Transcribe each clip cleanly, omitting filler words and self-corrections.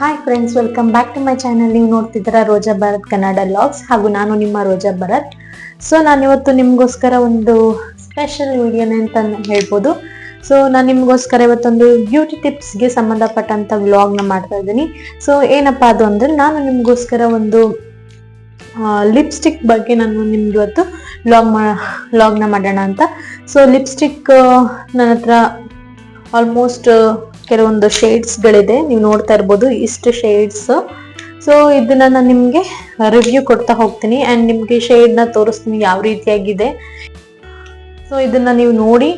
Hi friends, welcome back to my channel. ನೀವು ನೋಡ್ತಿದ್ದೀರಾ ರೋಜಾ Bharat Kannada logs, ಹಾಗೂ ನಾನು ನಿಮ್ಮ ರೋಜಾ ಭರತ್. ಸೊ ನಾನು ಇವತ್ತು ನಿಮಗೋಸ್ಕರ ಒಂದು ಸ್ಪೆಷಲ್ ವಿಡಿಯೋನೇ ಅಂತ ಹೇಳ್ಬೋದು. ಸೊ ನಾನು ನಿಮಗೋಸ್ಕರ ಇವತ್ತೊಂದು ಬ್ಯೂಟಿ ಟಿಪ್ಸ್ಗೆ ಸಂಬಂಧಪಟ್ಟಂತ ವ್ಲಾಗ್ನ ಮಾಡ್ತಾ ಇದ್ದೀನಿ. ಸೊ ಏನಪ್ಪಾ ಅದು ಅಂದ್ರೆ, ನಾನು ನಿಮಗೋಸ್ಕರ ಒಂದು ಲಿಪ್ಸ್ಟಿಕ್ ಬಗ್ಗೆ ನಾನು ನಿಮ್ಗೆ ಇವತ್ತು ವ್ಲಾಗ್ನ ಮಾಡೋಣ ಅಂತ. ಸೊ ಲಿಪ್ಸ್ಟಿಕ್ ನನ್ನ ಹತ್ರ ಆಲ್ಮೋಸ್ಟ್ ಕೆಲವೊಂದು ಶೇಡ್ಸ್ಗಳಿದೆ, ನೀವು ನೋಡ್ತಾ ಇರ್ಬೋದು ಇಷ್ಟು ಶೇಡ್ಸ್. ಸೊ ಇದನ್ನ ನಾನು ನಿಮ್ಗೆ ರಿವ್ಯೂ ಕೊಡ್ತಾ ಹೋಗ್ತೀನಿ ಅಂಡ್ ನಿಮ್ಗೆ ಶೇಡ್ನ ತೋರಿಸ್ತೀನಿ ಯಾವ ರೀತಿಯಾಗಿದೆ. ಸೊ ಇದನ್ನ ನೀವು ನೋಡಿ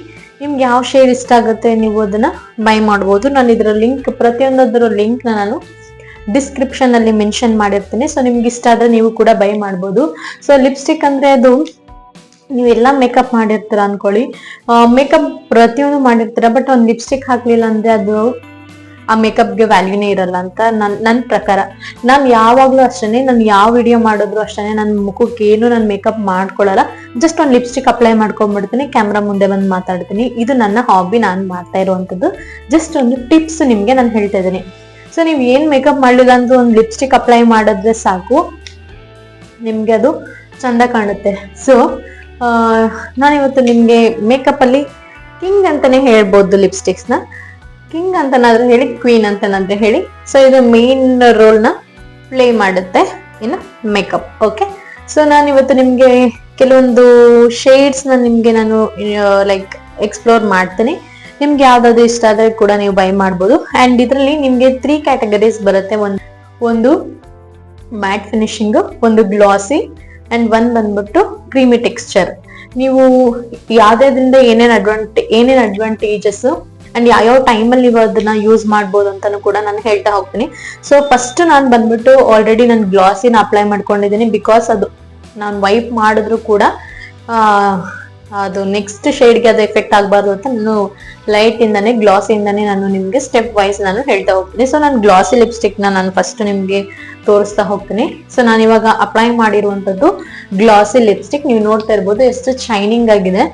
ನಿಮ್ಗೆ ಯಾವ ಶೇಡ್ ಇಷ್ಟ ಆಗುತ್ತೆ ನೀವು ಅದನ್ನ ಬೈ ಮಾಡ್ಬೋದು. ನಾನು ಇದರ ಲಿಂಕ್, ಪ್ರತಿಯೊಂದರ ಲಿಂಕ್ ನಾನು ಡಿಸ್ಕ್ರಿಪ್ಷನ್ ಅಲ್ಲಿ ಮೆನ್ಷನ್ ಮಾಡಿರ್ತೀನಿ. ಸೊ ನಿಮ್ಗೆ ಇಷ್ಟ ಆದ್ರೆ ನೀವು ಕೂಡ ಬೈ ಮಾಡ್ಬೋದು. ಸೊ ಲಿಪ್ಸ್ಟಿಕ್ ಅಂದ್ರೆ ಅದು ನೀವೆಲ್ಲ ಮೇಕಪ್ ಮಾಡಿರ್ತೀರ ಅನ್ಕೊಳ್ಳಿ, ಮೇಕಪ್ ಪ್ರತಿಯೊಂದು ಮಾಡಿರ್ತೀರ, ಬಟ್ ಒಂದು ಲಿಪ್ಸ್ಟಿಕ್ ಹಾಕ್ಲಿಲ್ಲ ಅಂದ್ರೆ ಅದು ಆ ಮೇಕಪ್ಗೆ ವ್ಯಾಲ್ಯೂನೇ ಇರಲ್ಲ ಅಂತ ನನ್ನ ಪ್ರಕಾರ. ನಾನು ಯಾವಾಗ್ಲೂ ಅಷ್ಟೇನೆ, ನಾನು ಯಾವ ವಿಡಿಯೋ ಮಾಡಿದ್ರು ಅಷ್ಟೇನೆ ನನ್ನ ಮುಖಕ್ಕೆ ಏನು ನಾನು ಮೇಕಪ್ ಮಾಡ್ಕೊಳ್ಳಲ್ಲ. ಜಸ್ಟ್ ಒಂದು ಲಿಪ್ಸ್ಟಿಕ್ ಅಪ್ಲೈ ಮಾಡ್ಕೊಂಡ್ಬಿಡ್ತೀನಿ, ಕ್ಯಾಮ್ರಾ ಮುಂದೆ ಬಂದು ಮಾತಾಡ್ತೀನಿ. ಇದು ನನ್ನ ಹಾಬಿ, ನಾನು ಮಾಡ್ತಾ ಇರುವಂತದ್ದು. ಜಸ್ಟ್ ಒಂದು ಟಿಪ್ಸ್ ನಿಮ್ಗೆ ನಾನು ಹೇಳ್ತಾ ಇದ್ದೀನಿ. ಸೊ ನೀವು ಏನ್ ಮೇಕಪ್ ಮಾಡ್ಲಿಲ್ಲ ಅಂದ್ರೆ ಒಂದು ಲಿಪ್ಸ್ಟಿಕ್ ಅಪ್ಲೈ ಮಾಡಿದ್ರೆ ಸಾಕು, ನಿಮ್ಗೆ ಅದು ಚಂದ ಕಾಣುತ್ತೆ. ಸೊ ನಾನಿವತ್ತು ನಿಮ್ಗೆ ಮೇಕಪ್ ಅಲ್ಲಿ ಕಿಂಗ್ ಅಂತಾನೆ ಹೇಳ್ಬೋದು ಲಿಪ್ಸ್ಟಿಕ್ಸ್ ನ. ಕಿಂಗ್ ಅಂತನಾದ್ರೂ ಹೇಳಿ, ಕ್ವೀನ್ ಅಂತನಾದ್ರೂ ಹೇಳಿ. ಸೊ ಇದು ಮೇನ್ ರೋಲ್ ನ ಪ್ಲೇ ಮಾಡುತ್ತೆ ಇನ್ನು ಮೇಕಪ್. ಓಕೆ, ಸೊ ನಾನು ಇವತ್ತು ನಿಮ್ಗೆ ಕೆಲವೊಂದು ಶೇಡ್ಸ್ ನ ನಿಮ್ಗೆ ನಾನು ಲೈಕ್ ಎಕ್ಸ್ಪ್ಲೋರ್ ಮಾಡ್ತೀನಿ. ನಿಮ್ಗೆ ಯಾವ್ದಾದ್ರು ಇಷ್ಟ ಆದ್ರೆ ಕೂಡ ನೀವು ಬೈ ಮಾಡ್ಬೋದು. ಅಂಡ್ ಇದರಲ್ಲಿ ನಿಮ್ಗೆ 3 ಕ್ಯಾಟಗರೀಸ್ ಬರುತ್ತೆ. ಒಂದು ಮ್ಯಾಟ್ ಫಿನಿಶಿಂಗ್, ಒಂದು ಗ್ಲಾಸಿ ಅಂಡ್ ಒಂದ್ ಬಂದ್ಬಿಟ್ಟು ಕ್ರೀಮಿ ಟೆಕ್ಸ್ಚರ್. ನೀವು ಯಾವ್ದ್ರಿಂದ ಏನೇನ್ ಅಡ್ವಾಂಟೇಜಸ್ ಅಂಡ್ ಯಾವ ಟೈಮಲ್ಲಿ ನೀವು ಅದನ್ನ ಯೂಸ್ ಮಾಡ್ಬೋದು ಅಂತಾನು ಕೂಡ ನಾನು ಹೇಳ್ತಾ ಹೋಗ್ತೀನಿ. ಸೊ ಫಸ್ಟ್ ನಾನು ಬಂದ್ಬಿಟ್ಟು ಆಲ್ರೆಡಿ ನಾನು ಗ್ಲಾಸಿನ ಅಪ್ಲೈ ಮಾಡ್ಕೊಂಡಿದ್ದೀನಿ, ಬಿಕಾಸ್ ಅದು ನಾನು ವೈಪ್ ಮಾಡಿದ್ರು ಕೂಡ ಅದು ನೆಕ್ಸ್ಟ್ ಶೇಡ್ಗೆ ಅದು ಎಫೆಕ್ಟ್ ಆಗಬಾರ್ದು ಅಂತ ನಾನು ಲೈಟ್ ಇಂದಾನೆ, ಗ್ಲಾಸಿಂದಾನೆ ನಾನು ನಿಮ್ಗೆ ಸ್ಟೆಪ್ ವೈಸ್ ನಾನು ಹೇಳ್ತಾ ಹೋಗ್ತೀನಿ. ಸೊ ನಾನು ಗ್ಲಾಸಿ ಲಿಪ್ಸ್ಟಿಕ್ ನಾನು ಫಸ್ಟ್ ನಿಮ್ಗೆ ತೋರಿಸ್ತಾ ಹೋಗ್ತೀನಿ. ಸೊ ನಾನು ಇವಾಗ ಅಪ್ಲೈ ಮಾಡಿರುವಂತದ್ದು ಗ್ಲಾಸಿ ಲಿಪ್ಸ್ಟಿಕ್. ನೀವು ನೋಡ್ತಾ ಇರ್ಬೋದು ಎಷ್ಟು ಶೈನಿಂಗ್ ಆಗಿದೆ.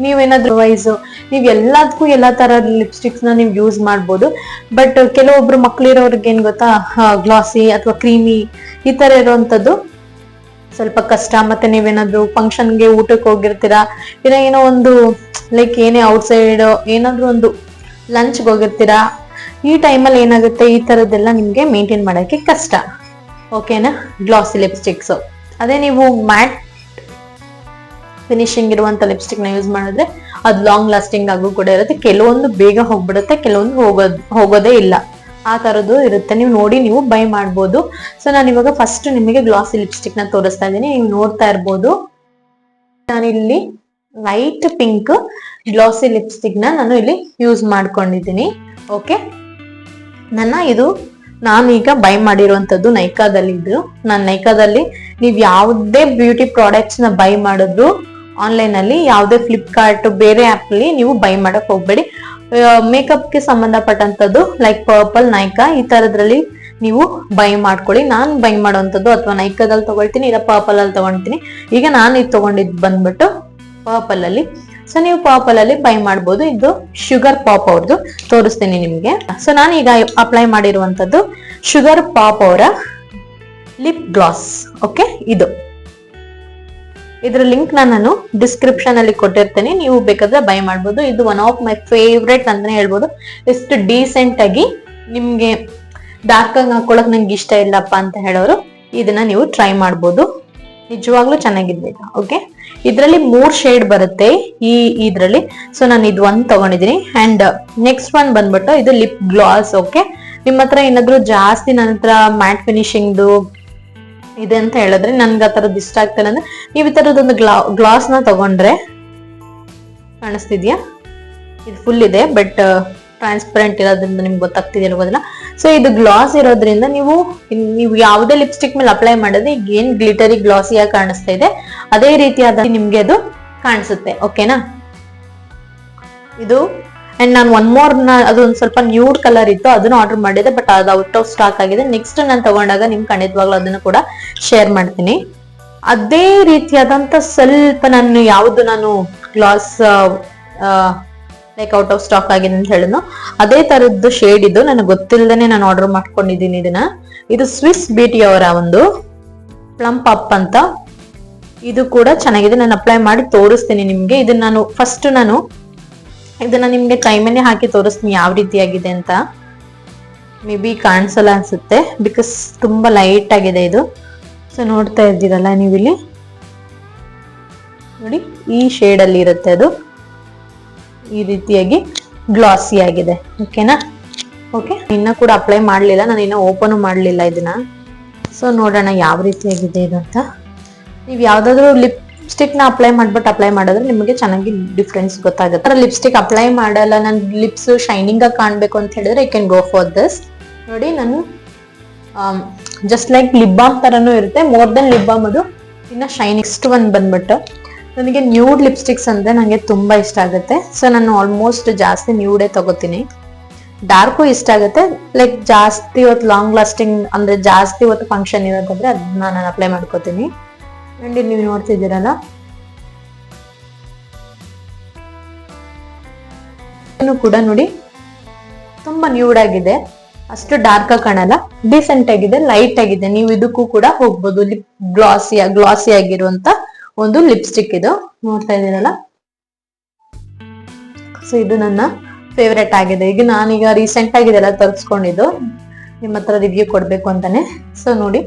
ನೀವೇನಾದ್ರೂ ವೈಸ್ ನೀವು ಎಲ್ಲದಕ್ಕೂ ಎಲ್ಲಾ ತರ ಲಿಪ್ಸ್ಟಿಕ್ಸ್ ನ ನೀವು ಯೂಸ್ ಮಾಡ್ಬೋದು. ಬಟ್ ಕೆಲವೊಬ್ರು ಮಕ್ಳಿರೋರ್ಗೆ ಏನ್ ಗೊತ್ತಾ, ಗ್ಲಾಸಿ ಅಥವಾ ಕ್ರೀಮಿ ಈ ತರ ಇರುವಂತದ್ದು ಸ್ವಲ್ಪ ಕಷ್ಟ. ಮತ್ತೆ ನೀವೇನಾದ್ರು ಫಂಕ್ಷನ್ಗೆ ಊಟಕ್ಕೆ ಹೋಗಿರ್ತೀರಾ, ಏನೋ ಒಂದು ಲೈಕ್ ಏನೇ ಔಟ್ಸೈಡ್ ಏನಾದ್ರು ಒಂದು ಲಂಚ್ಗೆ ಹೋಗಿರ್ತೀರಾ, ಈ ಟೈಮಲ್ಲಿ ಏನಾಗುತ್ತೆ, ಈ ತರದ್ದೆಲ್ಲ ನಿಮ್ಗೆ ಮೇಂಟೈನ್ ಮಾಡಕ್ಕೆ ಕಷ್ಟ. ಓಕೆನಾ? ಗ್ಲಾಸಿ ಲಿಪ್ಸ್ಟಿಕ್ಸ್. ಅದೇ ನೀವು ಮ್ಯಾಟ್ ಫಿನಿಶಿಂಗ್ ಇರುವಂತ ಲಿಪ್ಸ್ಟಿಕ್ ನ ಯೂಸ್ ಮಾಡಿದ್ರೆ ಅದು ಲಾಂಗ್ ಲಾಸ್ಟಿಂಗ್ ಆಗು ಕೂಡ ಇರುತ್ತೆ. ಕೆಲವೊಂದು ಬೇಗ ಹೋಗ್ಬಿಡುತ್ತೆ, ಕೆಲವೊಂದು ಹೋಗೋದೇ ಇಲ್ಲ, ಆ ತರದ್ದು ಇರುತ್ತೆ. ನೀವು ನೋಡಿ ನೀವು ಬೈ ಮಾಡ್ಬೋದು. ಸೊ ನಾನು ಇವಾಗ ಫಸ್ಟ್ ನಿಮಗೆ ಗ್ಲಾಸಿ ಲಿಪ್ಸ್ಟಿಕ್ ನ ತೋರಿಸ್ತಾ ಇದ್ದೀನಿ. ನೀವು ನೋಡ್ತಾ ಇರ್ಬೋದು, ನಾನಿಲ್ಲಿ ಲೈಟ್ ಪಿಂಕ್ ಗ್ಲಾಸಿ ಲಿಪ್ಸ್ಟಿಕ್ ನಾನು ಇಲ್ಲಿ ಯೂಸ್ ಮಾಡ್ಕೊಂಡಿದ್ದೀನಿ. ಓಕೆ, ನಾನು ಈಗ ಬೈ ಮಾಡಿರುವಂತದ್ದು ನೈಕಾದಲ್ಲಿ ಇದ್ರು. ನಾನು ನೈಕಾದಲ್ಲಿ ನೀವು ಯಾವುದೇ ಬ್ಯೂಟಿ ಪ್ರಾಡಕ್ಟ್ಸ್ ನ ಬೈ ಮಾಡಿದ್ರು ಆನ್ಲೈನ್ ಅಲ್ಲಿ, ಯಾವುದೇ ಫ್ಲಿಪ್ಕಾರ್ಟ್ ಬೇರೆ ಆಪ್ ಅಲ್ಲಿ ನೀವು ಬೈ ಮಾಡಕ್ ಹೋಗ್ಬೇಡಿ. ಮೇಕಪ್ ಗೆ ಸಂಬಂಧಪಟ್ಟಂತದ್ದು ಲೈಕ್ ಪರ್ಪಲ್, ನೈಕಾ ಈ ತರದ್ರಲ್ಲಿ ನೀವು ಬೈ ಮಾಡ್ಕೊಳ್ಳಿ. ನಾನು ಬೈ ಮಾಡುವಂತದ್ದು ಅಥವಾ ನೈಕಾದಲ್ಲಿ ತಗೊಳ್ತೀನಿ, ಇಲ್ಲ ಪರ್ಪಲ್ ಅಲ್ಲಿ ತಗೊಳ್ತೀನಿ. ಈಗ ನಾನು ಇದು ತಗೊಂಡಿದ್ ಬಂದ್ಬಿಟ್ಟು ಪರ್ಪಲ್ ಅಲ್ಲಿ. ಸೊ ನೀವು ಪರ್ಪಲ್ ಅಲ್ಲಿ ಬೈ ಮಾಡ್ಬೋದು. ಇದು ಶುಗರ್ ಪಾಪ್ ಅವ್ರದ್ದು, ತೋರಿಸ್ತೀನಿ ನಿಮ್ಗೆ. ಸೊ ನಾನು ಈಗ ಅಪ್ಲೈ ಮಾಡಿರುವಂತದ್ದು ಶುಗರ್ ಪಾಪ್ ಅವರ ಲಿಪ್ ಗ್ಲಾಸ್. ಓಕೆ, ಇದರ ಲಿಂಕ್ ನಾನು ಡಿಸ್ಕ್ರಿಪ್ಷನ್ ಅಲ್ಲಿ ಕೊಟ್ಟಿರ್ತೇನೆ, ನೀವು ಬೇಕಾದ್ರೆ ಬೈ ಮಾಡ್ಬೋದು. ಇದು ಒನ್ ಆಫ್ ಮೈ ಫೇವ್ರೆಟ್ ಅಂತಾನೆ ಹೇಳ್ಬೋದು. ಎಷ್ಟು ಡೀಸೆಂಟ್ ಆಗಿ, ನಿಮ್ಗೆ ಡಾರ್ಕ್ ಆಗಿ ಹಾಕೊಳಕ್ ನಂಗೆ ಇಷ್ಟ ಇಲ್ಲಪ್ಪ ಅಂತ ಹೇಳೋರು ಇದನ್ನ ನೀವು ಟ್ರೈ ಮಾಡ್ಬೋದು. ನಿಜವಾಗ್ಲೂ ಚೆನ್ನಾಗಿದೆ. ಓಕೆ, ಇದರಲ್ಲಿ 3 ಶೇಡ್ ಬರುತ್ತೆ ಇದ್ರಲ್ಲಿ. ಸೊ ನಾನು ಇದು ಒಂದು ತಗೊಂಡಿದ್ದೀನಿ. ಅಂಡ್ ನೆಕ್ಸ್ಟ್ ಒನ್ ಬಂದ್ಬಿಟ್ಟು ಇದು ಲಿಪ್ ಗ್ಲಾಸ್. ಓಕೆ, ನಿಮ್ಮ ಹತ್ರ ಏನಾದ್ರು ಜಾಸ್ತಿ ನನ್ನ ಹತ್ರ ಮ್ಯಾಟ್ ಫಿನಿಶಿಂಗ್ದು ಇದೆ ಅಂತ ಹೇಳಿದ್ರೆ, ನನ್ಗೆ ಆ ತರದ್ದು ಇಷ್ಟ ಆಗ್ತಾರೆ ಅಂದ್ರೆ ನೀವು ಈ ತರದೊಂದು ಗ್ಲಾಸ್ ನ ತಗೊಂಡ್ರೆ, ಕಾಣಿಸ್ತಿದ್ಯಾ, ಇದು ಫುಲ್ ಇದೆ ಬಟ್ ಟ್ರಾನ್ಸ್ಪರೆಂಟ್ ಇರೋದ್ರಿಂದ ನಿಮ್ಗೆ ಗೊತ್ತಾಗ್ತಿದೆ ಇರ್ಬೋದಲ್ಲ. ಸೊ ಇದು ಗ್ಲಾಸ್ ಇರೋದ್ರಿಂದ ನೀವು ಯಾವುದೇ ಲಿಪ್ಸ್ಟಿಕ್ ಮೇಲೆ ಅಪ್ಲೈ ಮಾಡಿದ್ರೆ ಈಗ ಏನ್ ಗ್ಲಿಟರಿ ಗ್ಲಾಸಿಯಾಗಿ ಕಾಣಿಸ್ತಾ ಇದೆ ಅದೇ ರೀತಿಯಾದ ನಿಮ್ಗೆ ಅದು ಕಾಣಿಸುತ್ತೆ. ಓಕೆನಾ? ಇದು ಅಂಡ್ ನಾನು ಒನ್ ಮೋರ್ ಅದೊಂದು ಸ್ವಲ್ಪ ನ್ಯೂಡ್ ಕಲರ್ ಇತ್ತು, ಅದನ್ನ ಆರ್ಡರ್ ಮಾಡಿದೆ, ಬಟ್ ಅದು ಔಟ್ ಆಫ್ ಸ್ಟಾಕ್ ಆಗಿದೆ. ನೆಕ್ಸ್ಟ್ ನಾನು ತಗೊಂಡಾಗ ನಿಮ್ಗೆ ಖಂಡಿತವಾಗ್ಲೂ ಅದನ್ನು ಕೂಡ ಶೇರ್ ಮಾಡ್ತೀನಿ. ಅದೇ ರೀತಿಯಾದಂತ ಸ್ವಲ್ಪ ನಾನು glass like out of stock ಆಗಿದೆ ಅಂತ ಹೇಳಿದ್ನು, ಅದೇ ತರದ್ದು ಶೇಡ್ ಇದು. ನನಗೆ ಗೊತ್ತಿಲ್ಲದೇನೆ ನಾನು ಆರ್ಡರ್ ಮಾಡ್ಕೊಂಡಿದ್ದೀನಿ ಇದನ್ನ. ಇದು ಸ್ವಿಸ್ ಬ್ಯೂಟಿ ಅವರ ಒಂದು ಪ್ಲಂಪ್ ಅಪ್ ಅಂತ. ಇದು ಕೂಡ ಚೆನ್ನಾಗಿದೆ. ನಾನು ಅಪ್ಲೈ ಮಾಡಿ ತೋರಿಸ್ತೀನಿ ನಿಮ್ಗೆ. ನಾನು ಇದನ್ನ ನಿಮ್ಗೆ ಕೈಮೇಲೆ ಹಾಕಿ ತೋರಿಸ್ತೀನಿ ಯಾವ ರೀತಿಯಾಗಿದೆ ಅಂತ. ಮೇ ಬಿ ಕಾಣಿಸಲ್ಲ ಅನ್ಸುತ್ತೆ, ಬಿಕಾಸ್ ತುಂಬಾ ಲೈಟ್ ಆಗಿದೆ ಇದು. ಸೊ ನೋಡ್ತಾ ಇದ್ದೀರಲ್ಲ ನೀವಿಲ್ಲಿ ನೋಡಿ, ಈ ಶೇಡ್ ಅಲ್ಲಿ ಇರುತ್ತೆ ಅದು. ಈ ರೀತಿಯಾಗಿ ಗ್ಲಾಸಿ ಆಗಿದೆ. ಓಕೆನಾ? ಓಕೆ, ಇನ್ನ ಕೂಡ ಅಪ್ಲೈ ಮಾಡ್ಲಿಲ್ಲ ನಾನು, ಇನ್ನ ಓಪನ್ ಮಾಡ್ಲಿಲ್ಲ ಇದನ್ನ. ಸೊ ನೋಡೋಣ ಯಾವ ರೀತಿಯಾಗಿದೆ ಇದು ಅಂತ. ನೀವು ಯಾವ್ದಾದ್ರು ಲಿಪ್ಸ್ಟಿಕ್ ನ ಅಪ್ಲೈ ಮಾಡಿದ್ರೆ ನಿಮಗೆ ಚೆನ್ನಾಗಿ ಡಿಫ್ರೆನ್ಸ್ ಗೊತ್ತಾಗುತ್ತೆ. ಲಿಪ್ಸ್ಟಿಕ್ ಅಪ್ಲೈ ಮಾಡಲ್ಲ, ನನ್ ಲಿಪ್ಸ್ ಶೈನಿಂಗ್ ಆಗಿ ಕಾಣ್ಬೇಕು ಅಂತ ಹೇಳಿದ್ರೆ I can go for this. ನೋಡಿ, ನಾನು ಜಸ್ಟ್ ಲೈಕ್ ಲಿಪ್ ಬಾಮ್ ತರನು ಇರುತ್ತೆ, ಮೋರ್ ದೆನ್ ಲಿಪ್ ಬಾಮ್ ಅದು ಇನ್ನ ಶೈನಿಂಗ್. ನೆಕ್ಸ್ಟ್ ಒಂದ್ ಬಂದ್ಬಿಟ್ಟು ನನಗೆ ನ್ಯೂಡ್ ಲಿಪ್ಸ್ಟಿಕ್ಸ್ ಅಂದ್ರೆ ನಂಗೆ ತುಂಬಾ ಇಷ್ಟ ಆಗುತ್ತೆ. ಸೊ ನಾನು ಆಲ್ಮೋಸ್ಟ್ ಜಾಸ್ತಿ ನ್ಯೂಡೇ ತಗೋತೀನಿ. ಡಾರ್ಕು ಇಷ್ಟ ಆಗುತ್ತೆ, ಲೈಕ್ ಜಾಸ್ತಿ ಹೊತ್ತು ಲಾಂಗ್ ಲಾಸ್ಟಿಂಗ್ ಅಂದ್ರೆ ಜಾಸ್ತಿ ಹೊತ್ತು ಫಂಕ್ಷನ್ ಇರೋದಾದ್ರೆ ಅದನ್ನ ನಾನು ಅಪ್ಲೈ ಮಾಡ್ಕೋತೀನಿ. ಅಂಡ್ ನೀವು ನೋಡ್ತಿದ್ದೀರಲ್ಲ, ಕೂಡ ನೋಡಿ ತುಂಬಾ ನ್ಯೂಡ್ ಆಗಿದೆ, ಅಷ್ಟು ಡಾರ್ಕ್ ಆಗಿ ಕಾಣಲ್ಲ, ಡಿಸೆಂಟ್ ಆಗಿದೆ, ಲೈಟ್ ಆಗಿದೆ. ನೀವು ಇದಕ್ಕೂ ಕೂಡ ಹೋಗ್ಬೋದು. ಗ್ಲಾಸಿ ಆಗಿರುವಂತ ಒಂದು ಲಿಪ್ಸ್ಟಿಕ್ ಇದು. ನೋಡ್ತಾ ಇದ್ದೀರಲ್ಲ, ಸೊ ಇದು ನನ್ನ ಫೇವ್ರೆಟ್ ಆಗಿದೆ. ಈಗ ನಾನೀಗ ರೀಸೆಂಟ್ ಆಗಿ ಇದೆಲ್ಲ ತರಿಸ್ಕೊಂಡಿದ್ದು ನಿಮ್ಮ ಹತ್ರ ರಿವ್ಯೂ ಕೊಡ್ಬೇಕು ಅಂತಾನೆ. ಸೊ ನೋಡಿ,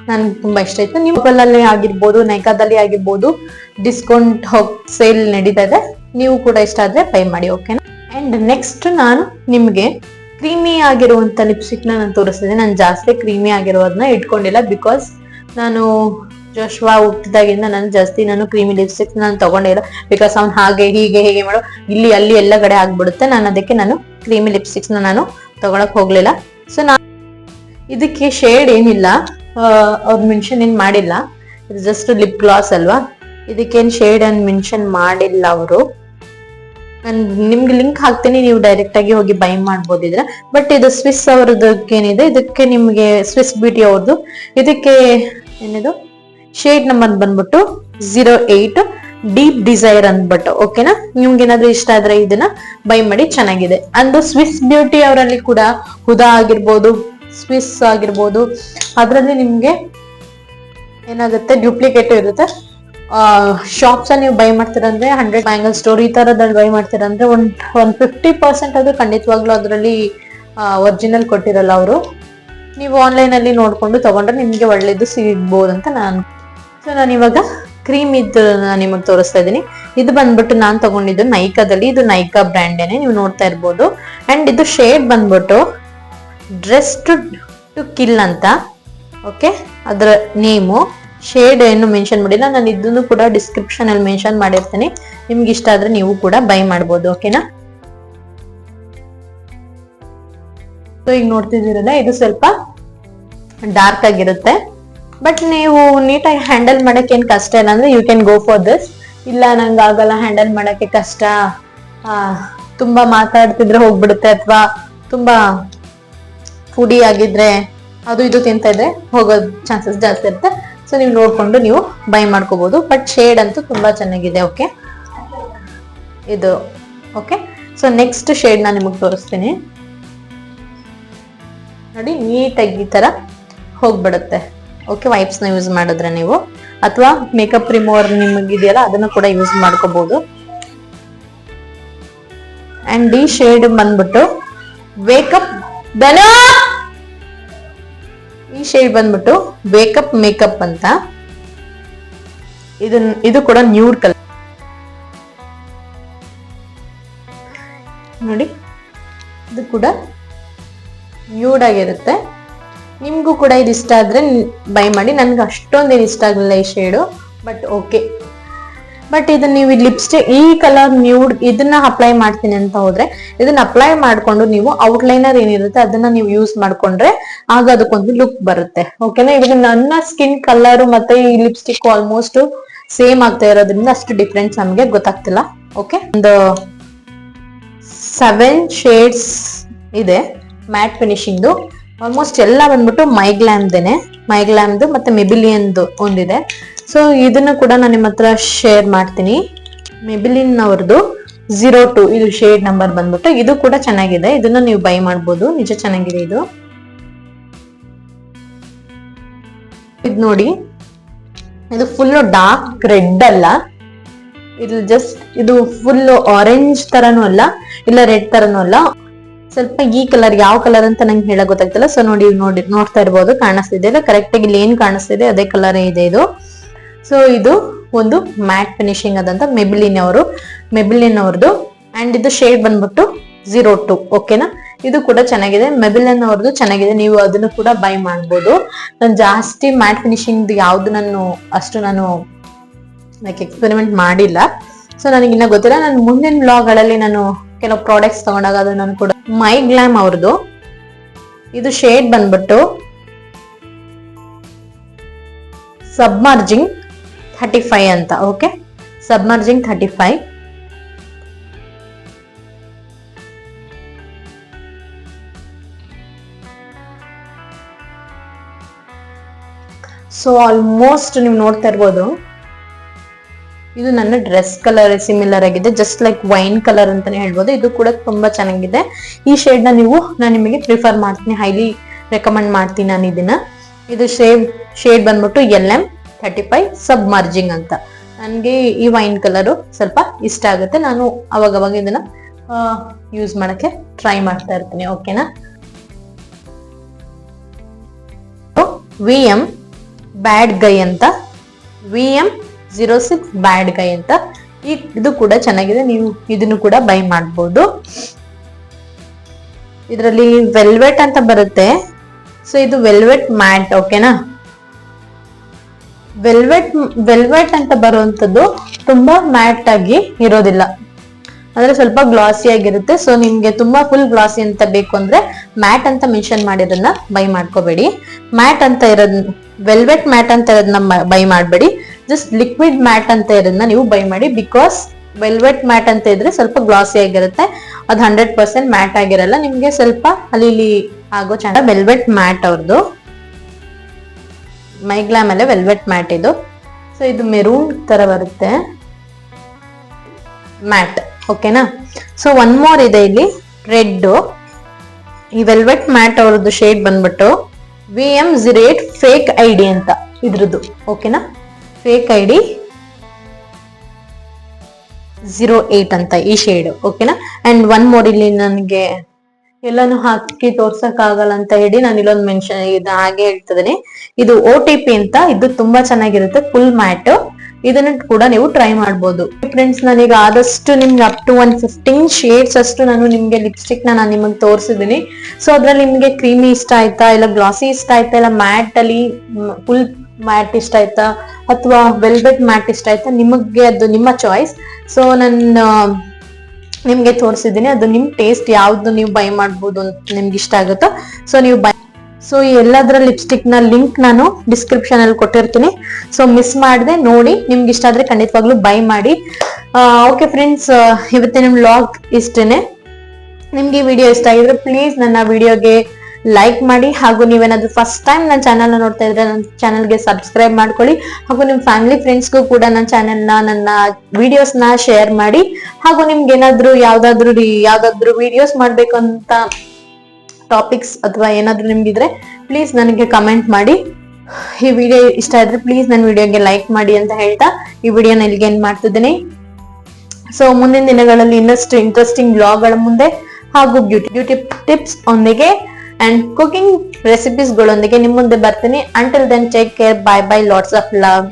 ನನ್ಗೆ ತುಂಬಾ ಇಷ್ಟ ಆಯ್ತು. ನೀವು ಅಲ್ಲಿ ಆಗಿರ್ಬೋದು, ನೈಕಾದಲ್ಲಿ ಆಗಿರ್ಬೋದು, ಡಿಸ್ಕೌಂಟ್ ಸೇಲ್ ನಡೀತಾ ಇದೆ. ನೀವು ಕೂಡ ಇಷ್ಟ ಆದ್ರೆ ಬೈ ಮಾಡಿ. ಓಕೆನಾ? ಅಂಡ್ ನೆಕ್ಸ್ಟ್ ನಾನು ನಿಮ್ಗೆ ಕ್ರೀಮಿ ಆಗಿರುವಂತ ಲಿಪ್ಸ್ಟಿಕ್ ನಾನು ತೋರಿಸ್ತಿದ್ದೆ. ನಾನು ಜಾಸ್ತಿ ಕ್ರೀಮಿ ಆಗಿರೋದನ್ನ ಇಟ್ಕೊಂಡಿಲ್ಲ, ಬಿಕಾಸ್ ನಾನು ಜೋಶ್ವಾ ಹುಟ್ಟಿದಾಗಿಂದ ನಾನು ಕ್ರೀಮಿ ಲಿಪ್ಸ್ಟಿಕ್ ನಾನು ತಗೊಂಡಿಲ್ಲ. ಬಿಕಾಸ್ ಅವ್ನು ಹೀಗೆ ಮಾಡೋ ಇಲ್ಲಿ ಅಲ್ಲಿ ಎಲ್ಲ ಕಡೆ ಆಗ್ಬಿಡುತ್ತೆ. ಅದಕ್ಕೆ ನಾನು ಕ್ರೀಮಿ ಲಿಪ್ಸ್ಟಿಕ್ಸ್ ನಾನು ತಗೊಳಕ್ ಹೋಗ್ಲಿಲ್ಲ. ಸೊ ಇದಕ್ಕೆ ಶೇಡ್ ಏನಿಲ್ಲ, ಅವ್ರು ಮೆನ್ಷನ್ ಏನ್ ಮಾಡಿಲ್ಲ. ಇದು ಜಸ್ಟ್ ಲಿಪ್ ಗ್ಲಾಸ್ ಅಲ್ವಾ, ಇದಕ್ಕೇನ್ ಶೇಡ್ ಅನ್ ಮೆನ್ಷನ್ ಮಾಡಿಲ್ಲ ಅವರು. ನಾನು ನಿಮ್ಗೆ ಲಿಂಕ್ ಹಾಕ್ತೀನಿ, ನೀವು ಡೈರೆಕ್ಟ್ ಆಗಿ ಹೋಗಿ ಬೈ ಮಾಡ್ಬೋದಿದ್ರೆ. ಬಟ್ ಇದು ಸ್ವಿಸ್ ಅವ್ರದಕ್ಕೇನಿದೆ, ಇದಕ್ಕೆ ನಿಮ್ಗೆ ಸ್ವಿಸ್ ಬ್ಯೂಟಿ ಅವ್ರದ್ದು, ಇದಕ್ಕೆ ಏನಿದು ಶೇಡ್ ನಂಬರ್ ಬಂದ್ಬಿಟ್ಟು 08 ಡೀಪ್ ಡಿಸೈರ್ ಅಂದ್ಬಿಟ್ಟು. ಓಕೆನಾ? ನಿಮ್ಗೆ ಏನಾದ್ರೂ ಇಷ್ಟ ಆದ್ರೆ ಇದನ್ನ ಬೈ ಮಾಡಿ, ಚೆನ್ನಾಗಿದೆ. ಅಂಡ್ ಸ್ವಿಸ್ ಬ್ಯೂಟಿ ಅವರಲ್ಲಿ ಕೂಡ ಹುದಾ ಆಗಿರ್ಬೋದು, ಸ್ವಿಸ್ ಆಗಿರ್ಬೋದು, ಅದ್ರಲ್ಲಿ ನಿಮ್ಗೆ ಏನಾಗುತ್ತೆ, ಡ್ಯೂಪ್ಲಿಕೇಟ್ ಇರುತ್ತೆ. ಶಾಪ್ಸ್ ನೀವು ಬೈ ಮಾಡ್ತೀರಂದ್ರೆ 100 ಬ್ಯಾಂಗಲ್ ಸ್ಟೋರ್ ಈ ತರದಲ್ಲಿ ಬೈ ಮಾಡ್ತೀರಂದ್ರೆ ಒಂದು 50% ಅದು ಖಂಡಿತವಾಗ್ಲೂ ಅದರಲ್ಲಿ ಒರಿಜಿನಲ್ ಕೊಟ್ಟಿರಲ್ಲ ಅವರು. ನೀವು ಆನ್ಲೈನ್ ಅಲ್ಲಿ ನೋಡ್ಕೊಂಡು ತಗೊಂಡ್ರೆ ನಿಮ್ಗೆ ಒಳ್ಳೇದು ಸಿಗ್ಬೋದು ಅಂತ ಸೊ ನಾನು ಇವಾಗ ಕ್ರೀಮ್ ಇದ್ದು ನಿಮಗೆ ತೋರಿಸ್ತಾ ಇದ್ದೀನಿ. ಇದು ಬಂದ್ಬಿಟ್ಟು ನಾನು ತಗೊಂಡಿದ್ದು ನೈಕಾದಲ್ಲಿ. ಇದು ನೈಕಾ ಬ್ರ್ಯಾಂಡೇನೆ, ನೀವು ನೋಡ್ತಾ ಇರ್ಬೋದು. ಅಂಡ್ ಇದು ಶೇಡ್ ಬಂದ್ಬಿಟ್ಟು ಡ್ರೆಸ್ ಟು ಕಿಲ್ ಅಂತ. ಓಕೆ, ಅದರ ನೇಮು. ಶೇಡ್ ಏನು ಮೆನ್ಷನ್ ಮಾಡಿಲ್ಲ, ನಾನು ಇದನ್ನು ಕೂಡ ಡಿಸ್ಕ್ರಿಪ್ಷನ್ ಅಲ್ಲಿ ಮೆನ್ಷನ್ ಮಾಡಿರ್ತೀನಿ. ನಿಮ್ಗೆ ಇಷ್ಟ ಆದ್ರೆ ನೀವು ಕೂಡ ಬೈ ಮಾಡ್ಬೋದು. ಓಕೆನಾ? ಸೊ ಈಗ ನೋಡ್ತಿದ್ದೀರಲ್ಲ, ಇದು ಸ್ವಲ್ಪ ಡಾರ್ಕ್ ಆಗಿರುತ್ತೆ, ಬಟ್ ನೀವು ನೀಟಾಗಿ ಹ್ಯಾಂಡಲ್ ಮಾಡಕ್ ಏನ್ ಕಷ್ಟ ಇಲ್ಲ ಅಂದ್ರೆ you can go for this. ಇಲ್ಲ ನಂಗೆ ಆಗಲ್ಲ, ಹ್ಯಾಂಡಲ್ ಮಾಡಕ್ಕೆ ಕಷ್ಟ, ತುಂಬಾ ಮಾತಾಡ್ತಿದ್ರೆ ಹೋಗ್ಬಿಡುತ್ತೆ, ಅಥವಾ ತುಂಬಾ ಫುಡಿ ಆಗಿದ್ರೆ ಅದು ಇದು ತಿಂತಾ ಇದ್ರೆ ಹೋಗೋ ಚಾನ್ಸಸ್ ಜಾಸ್ತಿ ಇರುತ್ತೆ. ಸೊ ನೀವು ನೋಡ್ಕೊಂಡು ನೀವು ಬೈ ಮಾಡ್ಕೋಬಹುದು. ಬಟ್ ಶೇಡ್ ಅಂತೂ ತುಂಬಾ ಚೆನ್ನಾಗಿದೆ. ಓಕೆ, ಇದು ಓಕೆ. ಸೊ ನೆಕ್ಸ್ಟ್ ಶೇಡ್ ನಾನು ನಿಮಗೆ ತೋರಿಸ್ತೀನಿ ನೋಡಿ. ನೀಟಾಗಿ ಈ ತರ ಹೋಗ್ಬಿಡುತ್ತೆ. ಓಕೆ, ವೈಪ್ಸ್ ನ ಯೂಸ್ ಮಾಡಿದ್ರೆ ನೀವು, ಅಥವಾ ಮೇಕಪ್ ರಿಮೂವರ್ ನಿಮಗಿದೆಯಲ್ಲ ಅದನ್ನು ಕೂಡ ಯೂಸ್ ಮಾಡ್ಕೋಬಹುದು. ಅಂಡ್ ಈ ಶೇಡ್ ಬಂದ್ಬಿಟ್ಟು ವೇಕಪ್ ಈ ಶೇಡ್ ಬಂದ್ಬಿಟ್ಟು ವೇಕಪ್ ಮೇಕಪ್ ಅಂತ. ಇದು ಕೂಡ ನ್ಯೂಡ್ ಕಲರ್ ನೋಡಿ. ಇದು ಕೂಡ ನ್ಯೂಡ್ ಆಗಿರುತ್ತೆ. ನಿಮ್ಗೂ ಕೂಡ ಇದು ಇಷ್ಟ ಆದ್ರೆ ಬೈ ಮಾಡಿ. ನನ್ಗೆ ಅಷ್ಟೊಂದೇನು ಇಷ್ಟ ಆಗಲಿಲ್ಲ ಈ ಶೇಡು, ಬಟ್ ಓಕೆ. ಬಟ್ ಇದನ್ನ ನೀವು ಲಿಪ್ಸ್ಟಿಕ್ ಈ ಕಲರ್ ನ್ಯೂಡ್ ಇದನ್ನ ಅಪ್ಲೈ ಮಾಡ್ತೀನಿ ಅಂತ ಹೋದ್ರೆ, ಇದನ್ನ ಅಪ್ಲೈ ಮಾಡ್ಕೊಂಡು ನೀವು ಔಟ್ಲೈನರ್ ಏನಿರುತ್ತೆ ಅದನ್ನ ನೀವು ಯೂಸ್ ಮಾಡ್ಕೊಂಡ್ರೆ ಆಗ ಅದಕ್ಕೊಂದು ಲುಕ್ ಬರುತ್ತೆ. ಓಕೆನಾ? ಇವಾಗ ನನ್ನ ಸ್ಕಿನ್ ಕಲರ್ ಮತ್ತೆ ಈ ಲಿಪ್ಸ್ಟಿಕ್ ಆಲ್ಮೋಸ್ಟ್ ಸೇಮ್ ಆಗ್ತಾ ಇರೋದ್ರಿಂದ ಅಷ್ಟು ಡಿಫ್ರೆನ್ಸ್ ನಮಗೆ ಗೊತ್ತಾಗ್ತಿಲ್ಲ. ಓಕೆ, ಒಂದು 7 ಶೇಡ್ಸ್ ಇದೆ ಮ್ಯಾಟ್ ಫಿನಿಶಿಂಗ್ದು. ಆಲ್ಮೋಸ್ಟ್ ಎಲ್ಲ ಬಂದ್ಬಿಟ್ಟು ಮೈಗ್ಲಾಮ್ದು ಮತ್ತೆ ಮೆಬಿಲಿಯನ್ದು ಒಂದಿದೆ. ಸೊ ಇದನ್ನ ಕೂಡ ನಾನು ನಿಮ್ಮ ಹತ್ರ ಶೇರ್ ಮಾಡ್ತೀನಿ. ಮೆಬಿಲಿನ್ ಅವ್ರದ್ದು 02 ಇದು ಶೇಡ್ ನಂಬರ್ ಬಂದ್ಬಿಟ್ಟು. ಇದು ಕೂಡ ಚೆನ್ನಾಗಿದೆ, ಇದನ್ನ ನೀವು ಬೈ ಮಾಡ್ಬೋದು, ನಿಜ ಚೆನ್ನಾಗಿದೆ ಇದು. ಇದು ನೋಡಿ, ಇದು ಫುಲ್ ಡಾರ್ಕ್ ರೆಡ್ ಅಲ್ಲ, ಇದು ಜಸ್ಟ್ ಇದು ಫುಲ್ ಆರೆಂಜ್ ತರನು ಅಲ್ಲ, ಇಲ್ಲ ರೆಡ್ ತರನು ಅಲ್ಲ, ಸ್ವಲ್ಪ ಈ ಕಲರ್ ಯಾವ ಕಲರ್ ಅಂತ ನಂಗೆ ಹೇಳಕ್ ಗೊತ್ತಾಗ್ತಿಲ್ಲ. ಸೊ ನೋಡ್ತಾ ಇರ್ಬೋದು, ಕಾಣಿಸ್ತಿದೆ ಕರೆಕ್ಟ್ ಆಗಿ ಇಲ್ಲಿ ಏನ್ ಕಾಣಿಸ್ತಿದೆ ಅದೇ ಕಲರ್ ಇದೆ ಇದು. ಸೊ ಇದು ಒಂದು ಮ್ಯಾಟ್ ಫಿನಿಶಿಂಗ್ ಅದಂತ ಮೆಬಿಲಿನ್ ಅವ್ರದ್ದು. ಅಂಡ್ ಇದು ಶೇಡ್ ಬಂದ್ಬಿಟ್ಟು 02. ಓಕೆನಾ, ಇದು ಕೂಡ ಚೆನ್ನಾಗಿದೆ, ಮೆಬಿಲಿನ್ ಅವ್ರದ್ದು ಚೆನ್ನಾಗಿದೆ, ನೀವು ಅದನ್ನು ಕೂಡ ಬೈ ಮಾಡ್ಬೋದು. ನಾನು ಜಾಸ್ತಿ ಮ್ಯಾಟ್ ಫಿನಿಶಿಂಗ್ ಯಾವ್ದು ನಾನು ಲೈಕ್ ಎಕ್ಸ್ಪೆರಿಮೆಂಟ್ ಮಾಡಿಲ್ಲ, ಸೊ ನನಗಿನ್ನ ಗೊತ್ತಿಲ್ಲ. ನಾನು ಮುಂದಿನ ವ್ಲಾಗ್ ಗಳಲ್ಲಿ ನಾನು ಕೆಲವು ಪ್ರಾಡಕ್ಟ್ಸ್ ತಗೊಂಡಾಗ ಅದು ನಾನು ಕೂಡ ಮೈ ಗ್ಲಾಮ್ ಅವ್ರದ್ದು. ಇದು ಶೇಡ್ ಬಂದ್ಬಿಟ್ಟು ಸಬ್ಮರ್ಜಿಂಗ್ 35 ಅಂತ. ಓಕೆ, ಸಬ್ಮರ್ಜಿಂಗ್ 35. ಸೊ ಆಲ್ಮೋಸ್ಟ್ ನೀವು ನೋಡ್ತಾ ಇರ್ಬೋದು, ಇದು ನನ್ನ ಡ್ರೆಸ್ ಕಲರ್ ಸಿಮಿಲರ್ ಆಗಿದೆ, ಜಸ್ಟ್ ಲೈಕ್ ವೈನ್ ಕಲರ್ ಅಂತಾನೆ ಹೇಳ್ಬೋದು. ಇದು ಕೂಡ ತುಂಬಾ ಚೆನ್ನಾಗಿದೆ. ಈ ಶೇಡ್ ನಾನು ನಿಮಗೆ ಪ್ರಿಫರ್ ಮಾಡ್ತೀನಿ, ಹೈಲಿ ರೆಕಮೆಂಡ್ ಮಾಡ್ತೀನಿ ನಾನು ಇದನ್ನ. ಇದು ಶೇಡ್ ಬಂದ್ಬಿಟ್ಟು LM35 ಸಬ್ಮರ್ಜಿಂಗ್ ಅಂತ. ನನಗೆ ಈ ವೈನ್ ಕಲರು ಸ್ವಲ್ಪ ಇಷ್ಟ ಆಗುತ್ತೆ, ನಾನು ಅವಾಗ ಇದನ್ನ ಯೂಸ್ ಮಾಡಕ್ಕೆ ಟ್ರೈ ಮಾಡ್ತಾ ಇರ್ತೀನಿ. ಓಕೆನಾ, VM ಬ್ಯಾಡ್ ಗೈ ಅಂತ, VM06 ಬ್ಯಾಡ್ ಗೈ ಅಂತ. ಇದು ಕೂಡ ಚೆನ್ನಾಗಿದೆ, ನೀವು ಇದನ್ನು ಕೂಡ ಬೈ ಮಾಡ್ಬೋದು. ಇದರಲ್ಲಿ ವೆಲ್ವೆಟ್ ಅಂತ ಬರುತ್ತೆ. ಸೊ ಇದು ವೆಲ್ವೆಟ್ ಮ್ಯಾಟ್. ಓಕೆನಾ, ವೆಲ್ವೆಟ್ ಅಂತ ಬರುವಂತದ್ದು ತುಂಬಾ ಮ್ಯಾಟ್ ಆಗಿ ಇರೋದಿಲ್ಲ, ಅಂದ್ರೆ ಸ್ವಲ್ಪ ಗ್ಲಾಸಿ ಆಗಿರುತ್ತೆ. ಸೊ ನಿಮ್ಗೆ ತುಂಬಾ ಫುಲ್ ಗ್ಲಾಸಿ ಅಂತ ಬೇಕು ಅಂದ್ರೆ ಮ್ಯಾಟ್ ಅಂತ ಮೆನ್ಷನ್ ಮಾಡಿರೋದನ್ನ ಬೈ ಮಾಡ್ಕೋಬೇಡಿ. ಮ್ಯಾಟ್ ಅಂತ ಇರೋದ್ ವೆಲ್ವೆಟ್ ಮ್ಯಾಟ್ ಅಂತ ಇರೋದನ್ನ ಬೈ ಮಾಡಬೇಡಿ, ಜಸ್ಟ್ ಲಿಕ್ವಿಡ್ ಮ್ಯಾಟ್ ಅಂತ ಇರೋದನ್ನ ನೀವು ಬೈ ಮಾಡಿ. ಬಿಕಾಸ್ ವೆಲ್ವೆಟ್ ಮ್ಯಾಟ್ ಅಂತ ಇದ್ರೆ ಸ್ವಲ್ಪ ಗ್ಲಾಸಿ ಆಗಿರುತ್ತೆ, ಅದು 100% ಮ್ಯಾಟ್ ಆಗಿರಲ್ಲ, ನಿಮ್ಗೆ ಸ್ವಲ್ಪ ಅಲ್ಲಿ ಆಗೋ ಚೆನ್ನಾಗಿ. ವೆಲ್ವೆಟ್ ಮ್ಯಾಟ್ ಅವ್ರದ್ದು ಮೈಗ್ಲಾಮ್ ಅಲ್ಲೇ ವೆಲ್ವೆಟ್ ಮ್ಯಾಟ್ ಇದು. ಸೊ ಇದು ಮೆರೂನ್ ತರ ಬರುತ್ತೆ ಮ್ಯಾಟ್. ಓಕೆನಾ, ಸೊ ಒನ್ ಮೋರ್ ಇದೆ ಇಲ್ಲಿ ರೆಡ್. ಈ ವೆಲ್ವೆಟ್ ಮ್ಯಾಟ್ ಅವ್ರದ್ದು ಶೇಡ್ ಬಂದ್ಬಿಟ್ಟು VM08 ಫೇಕ್ ID ಅಂತ ಇದ್ರದ್ದು. ಓಕೆನಾ, ಫೇಕ್ ID 08 ಅಂತ ಈ ಶೇಡ್. ಓಕೆನಾ, ಅಂಡ್ ಒನ್ ಮೋರ್ ಇಲ್ಲಿ ನನಗೆ ಎಲ್ಲಾನು ಹಾಕಿ ತೋರ್ಸಕ್ ಆಗಲ್ಲ ಅಂತ ಹೇಳಿ ನಾನು ಇಲ್ಲೊಂದು ಮೆನ್ಷನ್ ಇದು ಹಾಗೆ ಹೇಳ್ತಿದ್ದೀನಿ. ಇದು OTP ಅಂತ, ಇದು ತುಂಬಾ ಚೆನ್ನಾಗಿರುತ್ತೆ, ಫುಲ್ ಮ್ಯಾಟ್. ಇದನ್ನ ಕೂಡ ನೀವು ಟ್ರೈ ಮಾಡ್ಬೋದು. ಫ್ರೆಂಡ್ಸ್, ನಾನೀಗ ಆದಷ್ಟು ನಿಮ್ಗೆ ಅಪ್ ಟು 15 ಶೇಡ್ಸ್ ಅಷ್ಟು ನಾನು ನಿಮ್ಗೆ ಲಿಪ್ಸ್ಟಿಕ್ ನಾನು ನಿಮಗೆ ತೋರಿಸಿದ್ದೀನಿ. ಸೊ ಅದ್ರಲ್ಲಿ ನಿಮ್ಗೆ ಕ್ರೀಮಿ ಇಷ್ಟ ಆಯ್ತಾ, ಇಲ್ಲ ಗ್ಲಾಸಿ ಇಷ್ಟ ಆಯ್ತಾ, ಇಲ್ಲ ಮ್ಯಾಟ್ ಅಲ್ಲಿ ಫುಲ್ ಮ್ಯಾಟ್ ಇಷ್ಟ ಆಯ್ತಾ, ಅಥವಾ ವೆಲ್ವೆಟ್ ಮ್ಯಾಟ್ ಇಷ್ಟ ಆಯ್ತಾ, ನಿಮಗೆ ಅದು ನಿಮ್ಮ ಚಾಯ್ಸ್. ಸೊ ನಾನು ನಿಮ್ಗೆ ತೋರಿಸಿದ್ದೀನಿ, ಅದು ನಿಮ್ ಟೇಸ್ಟ್ ಯಾವ್ದು ನೀವು ಬೈ ಮಾಡ್ಬೋದು ಅಂತ ನಿಮ್ಗೆ ಇಷ್ಟ ಆಗುತ್ತೋ ಸೊ ನೀವು ಬೈ. ಸೊ ಈ ಎಲ್ಲದರ ಲಿಪ್ಸ್ಟಿಕ್ ನ ಲಿಂಕ್ ನಾನು ಡಿಸ್ಕ್ರಿಪ್ಷನ್ ಅಲ್ಲಿ ಕೊಟ್ಟಿರ್ತೀನಿ, ಸೊ ಮಿಸ್ ಮಾಡದೆ ನೋಡಿ. ನಿಮ್ಗೆ ಇಷ್ಟ ಆದ್ರೆ ಖಂಡಿತವಾಗ್ಲೂ ಬೈ ಮಾಡಿ. ಓಕೆ ಫ್ರೆಂಡ್ಸ್, ಇವತ್ತಿನ ವ್ಲಾಗ್ ಇಷ್ಟೇನೆ. ನಿಮ್ಗೆ ಈ ವಿಡಿಯೋ ಇಷ್ಟ ಆಗಿದ್ರೆ ಪ್ಲೀಸ್ ನನ್ನ ವಿಡಿಯೋಗೆ ಲೈಕ್ ಮಾಡಿ, ಹಾಗೂ ನೀವೇನಾದ್ರೂ ಫಸ್ಟ್ ಟೈಮ್ ನನ್ನ ಚಾನಲ್ ನೋಡ್ತಾ ಇದ್ರೆ ನನ್ನ ಚಾನಲ್ಗೆ ಸಬ್ಸ್ಕ್ರೈಬ್ ಮಾಡ್ಕೊಳ್ಳಿ, ಹಾಗೂ ನಿಮ್ ಫ್ಯಾಮಿಲಿ ಫ್ರೆಂಡ್ಸ್ಗೂ ಕೂಡ ನನ್ನ ಚಾನೆಲ್ನ ನನ್ನ ವಿಡಿಯೋಸ್ ನ ಶೇರ್ ಮಾಡಿ. ಹಾಗೂ ನಿಮ್ಗೆ ಏನಾದ್ರು ಯಾವ್ದಾದ್ರು ವಿಡಿಯೋಸ್ ಮಾಡ್ಬೇಕು ಅಂತ ಟಾಪಿಕ್ಸ್ ಅಥವಾ ಏನಾದ್ರು ನಿಮ್ಗಿದ್ರೆ ಪ್ಲೀಸ್ ನನಗೆ ಕಮೆಂಟ್ ಮಾಡಿ. ಈ ವಿಡಿಯೋ ಇಷ್ಟ ಆದ್ರೆ ಪ್ಲೀಸ್ ನನ್ನ ವಿಡಿಯೋಗೆ ಲೈಕ್ ಮಾಡಿ ಅಂತ ಹೇಳ್ತಾ ಈ ವಿಡಿಯೋನ ಇಲ್ಲಿಗೆ ಎಂಡ್ ಮಾಡ್ತಿದ್ದೀನಿ. ಸೊ ಮುಂದಿನ ದಿನಗಳಲ್ಲಿ ಇನ್ನಷ್ಟು ಇಂಟ್ರೆಸ್ಟಿಂಗ್ ವ್ಲಾಗ್ಗಳ ಮುಂದೆ ಹಾಗೂ ಬ್ಯೂಟಿ ಟಿಪ್ಸ್ ಒಂದಿಗೆ ಅಂಡ್ ಕುಕಿಂಗ್ ರೆಸಿಪೀಸ್ ಗಳೊಂದಿಗೆ ನಿಮ್ ಮುಂದೆ ಬರ್ತೀನಿ. Until then take care, bye bye, lots of love.